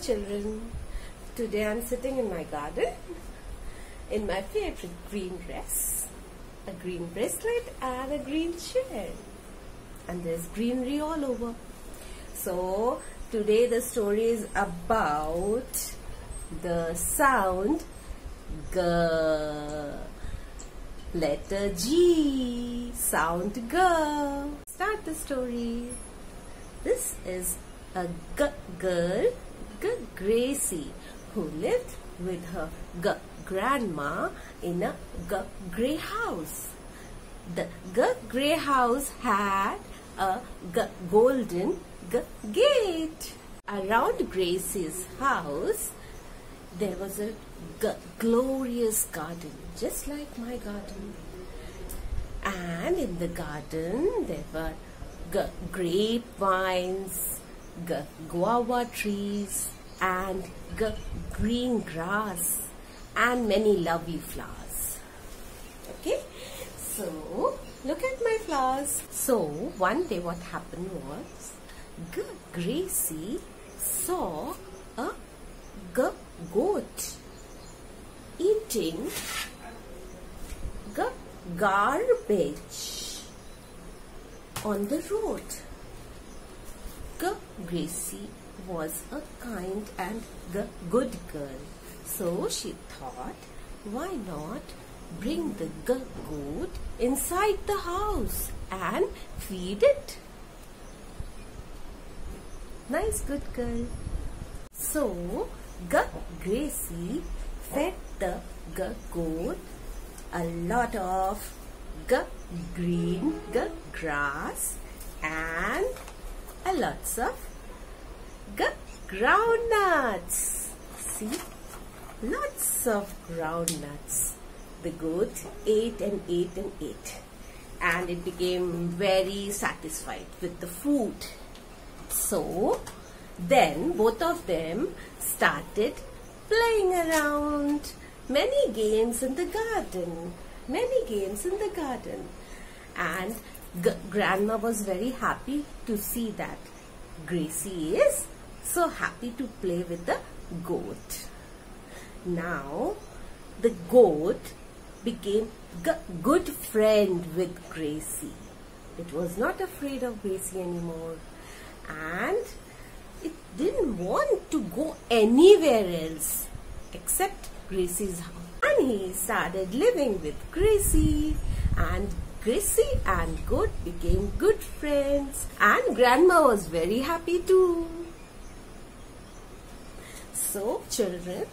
children, today I'm sitting in my garden in my favorite green dress, a green bracelet and a green chair, and there's greenery all over. So today the story is about the sound G. Letter G, sound G. Start the story. This is a G girl, GRACY, who lived with her grandma in a grey house. The grey house had a golden gate. Around GRACY's house there was a glorious garden, just like my garden. And in the garden there were grapevines, guava trees, and green grass, and many lovely flowers. Okay, so look at my flowers. So one day what happened was, GRACY saw a goat eating garbage on the road. GRACY was a kind and good girl, so she thought, why not bring the goat inside the house and feed it? Nice, good girl. So GRACY fed the goat a lot of green grass and a lots of groundnuts. See, lots of groundnuts. The goat ate and ate and ate, and it became very satisfied with the food. So then both of them started playing around. Many games in the garden. And grandma was very happy to see that GRACY is so happy to play with the goat. Now the goat became good friend with GRACY. It was not afraid of GRACY anymore, and it didn't want to go anywhere else except GRACY's house. And he started living with GRACY, and GRACY and goat became good friends, and grandma was very happy too. So children,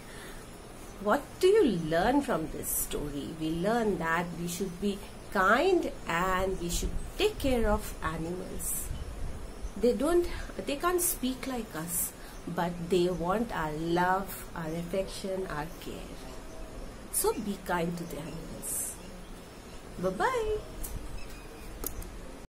what do you learn from this story? We learn that we should be kind and we should take care of animals. They can't speak like us, but they want our love, our affection, our care. So be kind to the animals. Bye-bye.